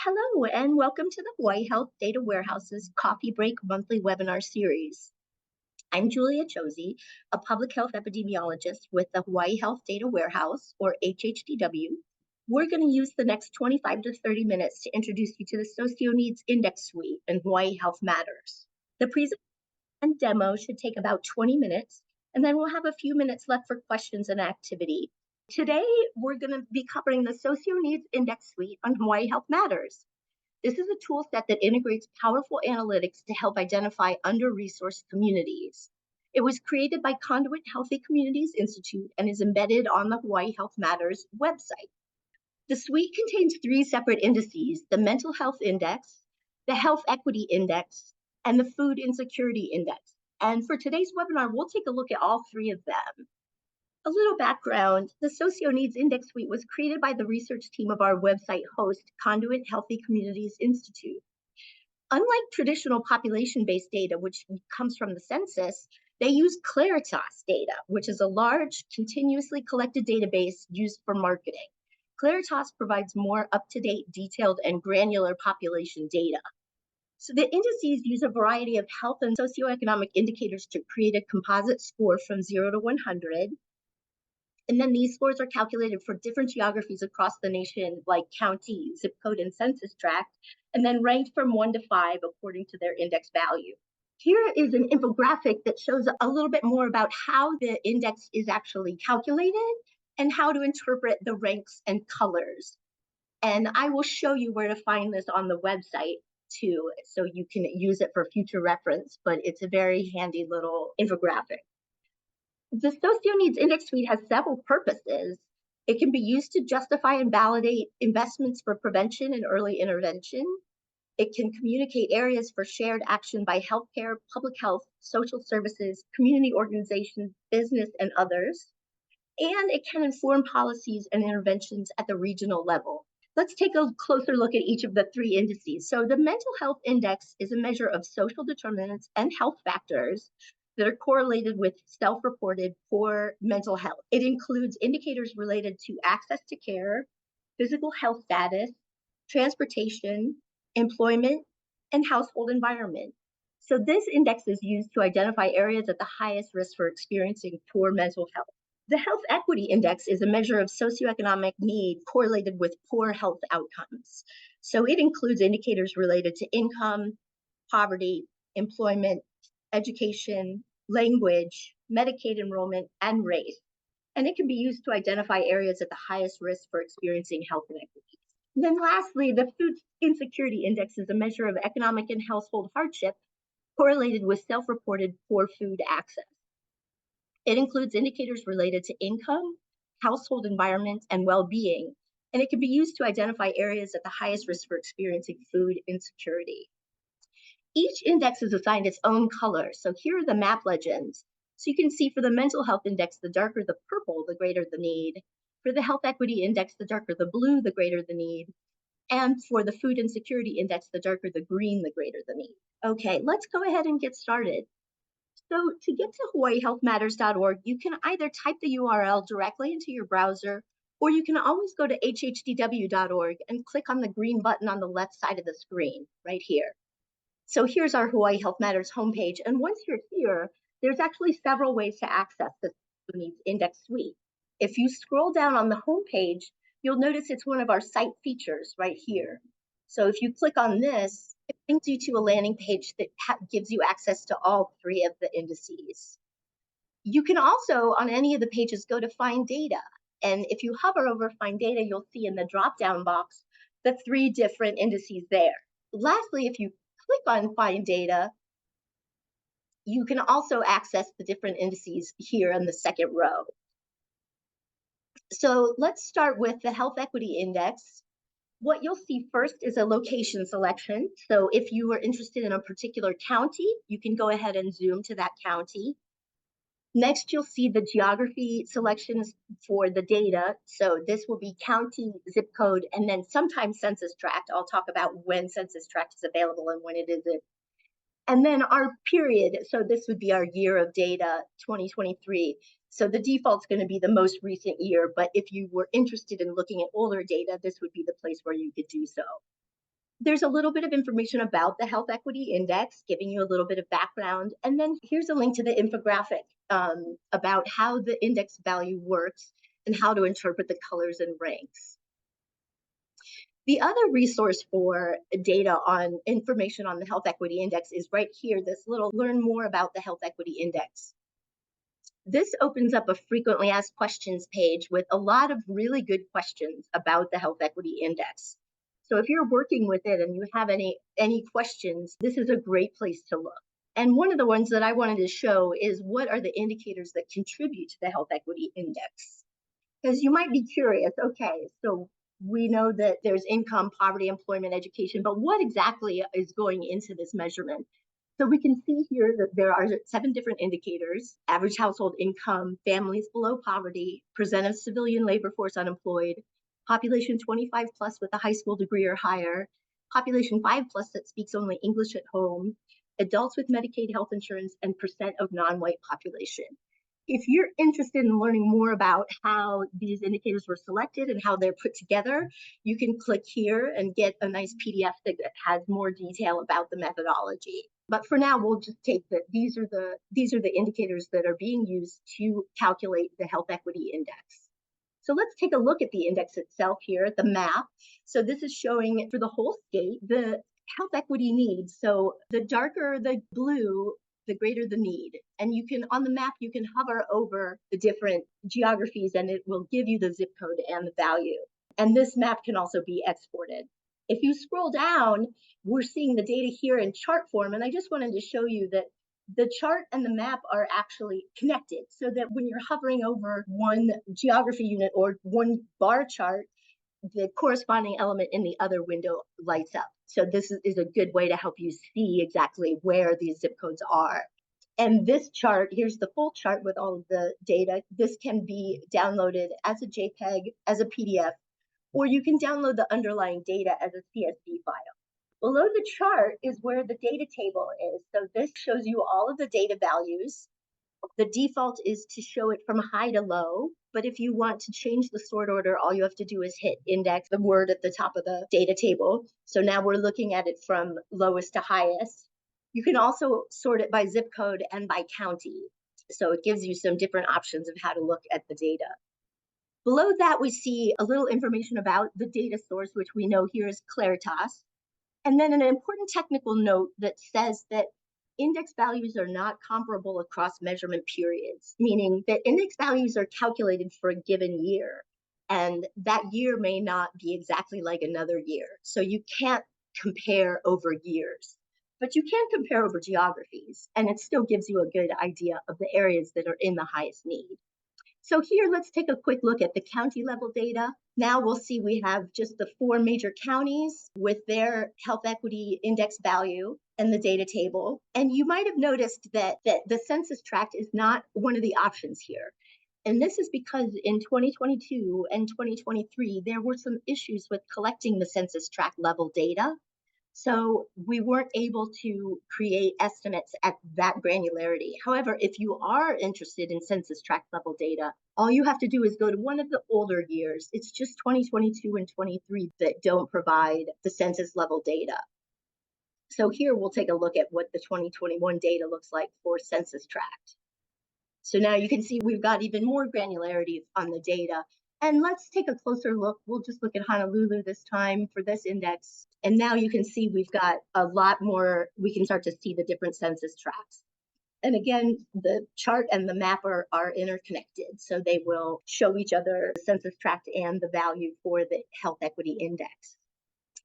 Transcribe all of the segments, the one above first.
Hello, and welcome to the Hawaii Health Data Warehouse's Coffee Break monthly webinar series. I'm Julia Chosey, a public health epidemiologist with the Hawaii Health Data Warehouse, or HHDW. We're going to use the next 25 to 30 minutes to introduce you to the Socio Needs Index Suite and Hawaii Health Matters. The presentation and demo should take about 20 minutes, and then we'll have a few minutes left for questions and activity. Today, we're going to be covering the Socio Needs Index Suite on Hawaii Health Matters. This is a tool set that integrates powerful analytics to help identify under-resourced communities. It was created by Conduit Healthy Communities Institute and is embedded on the Hawaii Health Matters website. The suite contains three separate indices: the Mental Health Index, the Health Equity Index, and the Food Insecurity Index. And for today's webinar, we'll take a look at all three of them. A little background: the Socio Needs Index Suite was created by the research team of our website host, Conduit Healthy Communities Institute. Unlike traditional population-based data, which comes from the census, they use Claritas data, which is a large, continuously collected database used for marketing. Claritas provides more up-to-date, detailed, and granular population data. So the indices use a variety of health and socioeconomic indicators to create a composite score from 0 to 100. And then these scores are calculated for different geographies across the nation, like county, zip code, and census tract, and then ranked from 1 to 5 according to their index value. Here is an infographic that shows a little bit more about how the index is actually calculated and how to interpret the ranks and colors. And I will show you where to find this on the website too, so you can use it for future reference, but it's a very handy little infographic. The Socio Needs Index Suite has several purposes. It can be used to justify and validate investments for prevention and early intervention. It can communicate areas for shared action by healthcare, public health, social services, community organizations, business, and others. And it can inform policies and interventions at the regional level. Let's take a closer look at each of the three indices. So the Mental Health Index is a measure of social determinants and health factors that are correlated with self-reported poor mental health. It includes indicators related to access to care, physical health status, transportation, employment, and household environment. So this index is used to identify areas at the highest risk for experiencing poor mental health. The Health Equity Index is a measure of socioeconomic need correlated with poor health outcomes. So it includes indicators related to income, poverty, employment, education, language, Medicaid enrollment, and race. And it can be used to identify areas at the highest risk for experiencing health inequities. Then lastly, the Food Insecurity Index is a measure of economic and household hardship correlated with self-reported poor food access. It includes indicators related to income, household environment, and well-being, and it can be used to identify areas at the highest risk for experiencing food insecurity. Each index is assigned its own color. So here are the map legends. So you can see for the Mental Health Index, the darker the purple, the greater the need. For the Health Equity Index, the darker the blue, the greater the need. And for the Food Insecurity Index, the darker the green, the greater the need. Okay, let's go ahead and get started. So to get to hawaiihealthmatters.org, you can either type the URL directly into your browser, or you can always go to hhdw.org and click on the green button on the left side of the screen, right here. So here's our Hawaii Health Matters homepage. And once you're here, there's actually several ways to access the Needs Index Suite. If you scroll down on the homepage, you'll notice it's one of our site features right here. So if you click on this, it brings you to a landing page that gives you access to all three of the indices. You can also, on any of the pages, go to Find Data. And if you hover over Find Data, you'll see in the drop-down box the three different indices there. Lastly, if you click on Find Data, you can also access the different indices here in the second row. So let's start with the Health Equity Index. What you'll see first is a location selection. So if you are interested in a particular county, you can go ahead and zoom to that county. Next, you'll see the geography selections for the data. So this will be county, zip code, and then sometimes census tract. I'll talk about when census tract is available and when it isn't. And then our period. So this would be our year of data, 2023. So the default's going to be the most recent year, but if you were interested in looking at older data, this would be the place where you could do so. There's a little bit of information about the Health Equity Index, giving you a little bit of background. And then here's a link to the infographic about how the index value works and how to interpret the colors and ranks. The other resource for data on information on the Health Equity Index is right here, this little learn more about the Health Equity Index. This opens up a frequently asked questions page with a lot of really good questions about the Health Equity Index. So if you're working with it and you have any questions, this is a great place to look. And one of the ones that I wanted to show is what are the indicators that contribute to the Health Equity Index? Because you might be curious, okay, so we know that there's income, poverty, employment, education, but what exactly is going into this measurement? So we can see here that there are 7 different indicators: average household income, families below poverty, percent of civilian labor force unemployed, population 25 plus with a high school degree or higher, population 5 plus that speaks only English at home, adults with Medicaid health insurance, and percent of non-white population. If you're interested in learning more about how these indicators were selected and how they're put together, you can click here and get a nice PDF that has more detail about the methodology. But for now, we'll just take that these are the indicators that are being used to calculate the Health Equity Index. So let's take a look at the index itself here, the map. So this is showing for the whole state the health equity needs. So the darker the blue, the greater the need. And you can, on the map, you can hover over the different geographies and it will give you the zip code and the value. And this map can also be exported. If you scroll down, we're seeing the data here in chart form. And I just wanted to show you that the chart and the map are actually connected, so that when you're hovering over one geography unit or one bar chart, the corresponding element in the other window lights up. So this is a good way to help you see exactly where these zip codes are. And this chart, here's the full chart with all of the data. This can be downloaded as a JPEG, as a PDF, or you can download the underlying data as a CSV file. Below the chart is where the data table is. So this shows you all of the data values. The default is to show it from high to low, but if you want to change the sort order, all you have to do is hit index, the word at the top of the data table. So now we're looking at it from lowest to highest. You can also sort it by zip code and by county. So it gives you some different options of how to look at the data. Below that, we see a little information about the data source, which we know here is Claritas. And then an important technical note that says that index values are not comparable across measurement periods, meaning that index values are calculated for a given year, and that year may not be exactly like another year. So you can't compare over years, but you can compare over geographies, and it still gives you a good idea of the areas that are in the highest need. So here, let's take a quick look at the county level data. Now we'll see we have just the 4 major counties with their health equity index value and the data table. And you might have noticed that the census tract is not one of the options here. And this is because in 2022 and 2023, there were some issues with collecting the census tract level data. So we weren't able to create estimates at that granularity. However, if you are interested in census tract level data, all you have to do is go to one of the older years. It's just 2022 and 23 that don't provide the census level data. So here we'll take a look at what the 2021 data looks like for census tract. So now you can see we've got even more granularity on the data. And let's take a closer look. We'll just look at Honolulu this time for this index. And now you can see we've got a lot more, we can start to see the different census tracts. And again, the chart and the map are interconnected. So they will show each other the census tract and the value for the health equity index.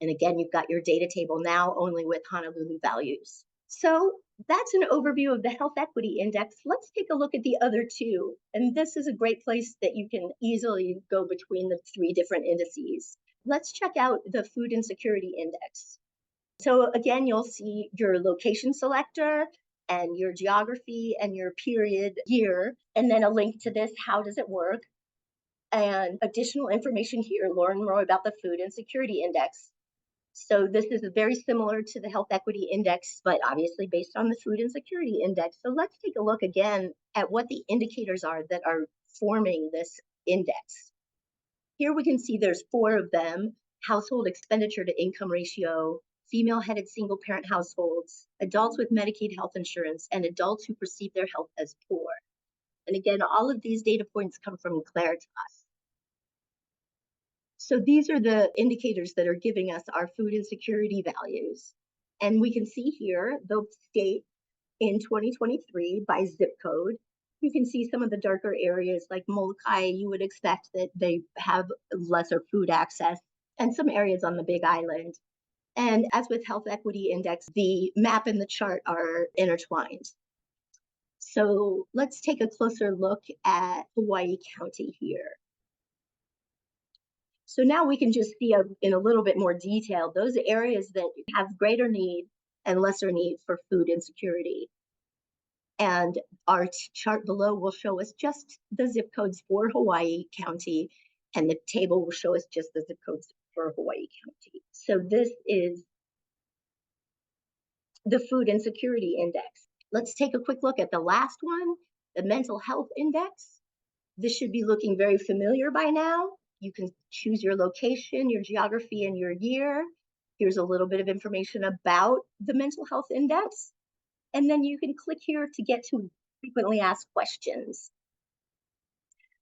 And again, you've got your data table now only with Honolulu values. So that's an overview of the Health Equity Index. Let's take a look at the other 2. And this is a great place that you can easily go between the 3 different indices. Let's check out the Food Insecurity Index. So again, you'll see your location selector and your geography and your period year, and then a link to this, how does it work? And additional information here, learn more about the Food Insecurity Index. So this is very similar to the Health Equity Index, but obviously based on the Food Insecurity Index. So let's take a look again at what the indicators are that are forming this index. Here we can see there's 4 of them: household expenditure to income ratio, female-headed single-parent households, adults with Medicaid health insurance, and adults who perceive their health as poor. And again, all of these data points come from Claritas. So these are the indicators that are giving us our food insecurity values. And we can see here the state in 2023 by zip code. You can see some of the darker areas like Molokai, you would expect that they have lesser food access, and some areas on the Big Island. And as with Health Equity Index, the map and the chart are intertwined. So let's take a closer look at Hawaii County here. So now we can just see in a little bit more detail those areas that have greater need and lesser need for food insecurity. And our chart below will show us just the zip codes for Hawaii County, and the table will show us just the zip codes for Hawaii County. So this is the Food Insecurity Index. Let's take a quick look at the last one, the Mental Health Index. This should be looking very familiar by now. You can choose your location, your geography, and your year. Here's a little bit of information about the Mental Health Index. And then you can click here to get to frequently asked questions.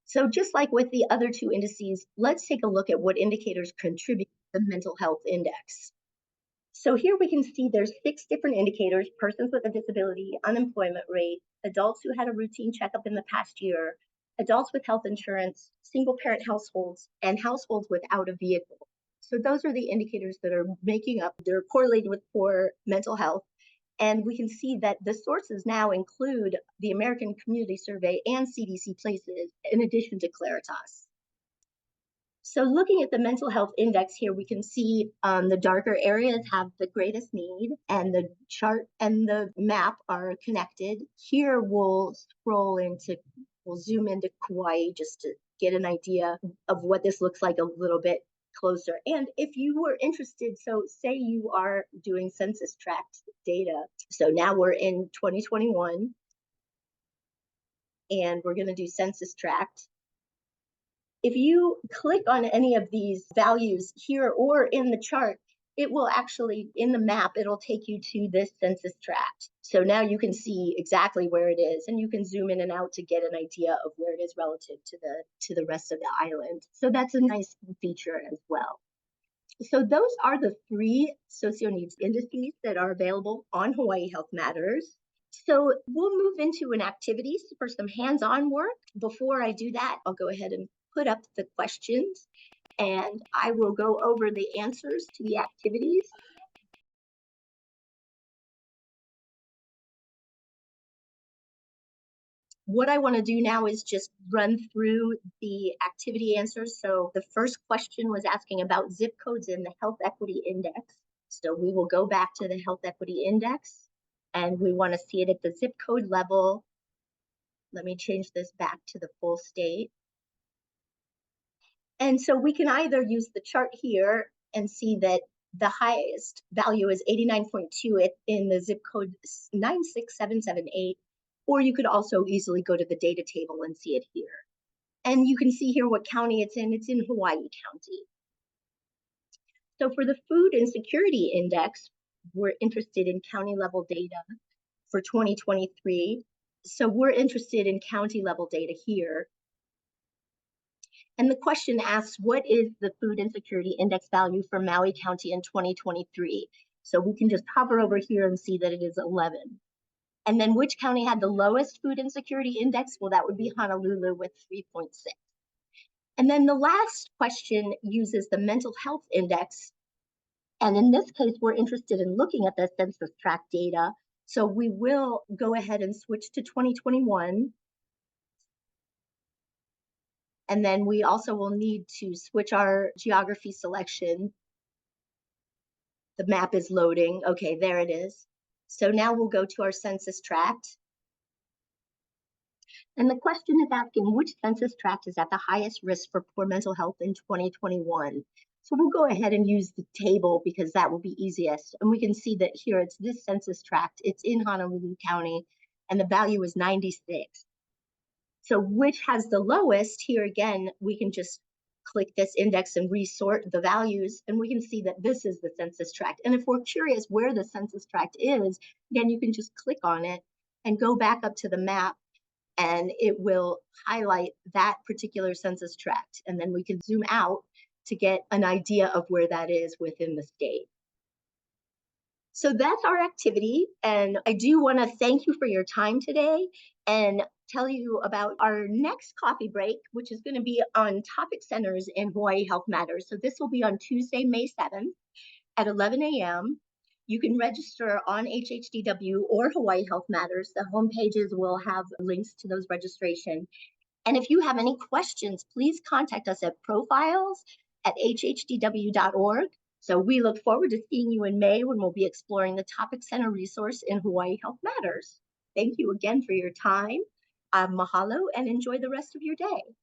So just like with the other two indices, let's take a look at what indicators contribute to the Mental Health Index. So here we can see there's 6 different indicators: persons with a disability, unemployment rate, adults who had a routine checkup in the past year, adults with health insurance, single parent households, and households without a vehicle. So those are the indicators that are making up, they're correlated with poor mental health. And we can see that the sources now include the American Community Survey and CDC Places, in addition to Claritas. So looking at the mental health index here, we can see the darker areas have the greatest need, and the chart and the map are connected. Here we'll zoom into Kauai just to get an idea of what this looks like a little bit closer. And if you were interested, so say you are doing census tract data. So now we're in 2021, and we're going to do census tract. If you click on any of these values here or in the chart, it will actually, in the map, it'll take you to this census tract. So now you can see exactly where it is, and you can zoom in and out to get an idea of where it is relative to the rest of the island. So that's a nice feature as well. So those are the 3 socio needs indices that are available on Hawaii Health Matters. So we'll move into an activities for some hands-on work. Before I do that, I'll go ahead and put up the questions, and I will go over the answers to the activities. What I want to do now is just run through the activity answers. So the first question was asking about zip codes in the Health Equity Index. So we will go back to the Health Equity Index, and we want to see it at the zip code level. Let me change this back to the full state. And so we can either use the chart here and see that the highest value is 89.2 in the zip code 96778, or you could also easily go to the data table and see it here. And you can see here what county it's in Hawaii County. So for the Food Insecurity Index, we're interested in county level data for 2023. So we're interested in county level data here. And the question asks, what is the Food Insecurity Index value for Maui County in 2023? So we can just hover over here and see that it is 11. And then which county had the lowest Food Insecurity Index? Well, that would be Honolulu with 3.6. And then the last question uses the Mental Health Index. And in this case, we're interested in looking at the census tract data. So we will go ahead and switch to 2021. And then we also will need to switch our geography selection. The map is loading. Okay, there it is. So now we'll go to our census tract. And the question is asking which census tract is at the highest risk for poor mental health in 2021. So we'll go ahead and use the table because that will be easiest. And we can see that here it's this census tract. It's in Honolulu County, and the value is 96. So which has the lowest? Here again, we can just click this index and resort the values, and we can see that this is the census tract. And if we're curious where the census tract is, then you can just click on it and go back up to the map, and it will highlight that particular census tract. And then we can zoom out to get an idea of where that is within the state. So that's our activity. And I do want to thank you for your time today and tell you about our next coffee break, which is going to be on topic centers in Hawaii Health Matters. So this will be on Tuesday, May 7th at 11 a.m. You can register on HHDW or Hawaii Health Matters. The home pages will have links to those registration. And if you have any questions, please contact us at profiles@hhdw.org. So we look forward to seeing you in May when we'll be exploring the Topic Center resource in Hawaii Health Matters. Thank you again for your time. Mahalo and enjoy the rest of your day.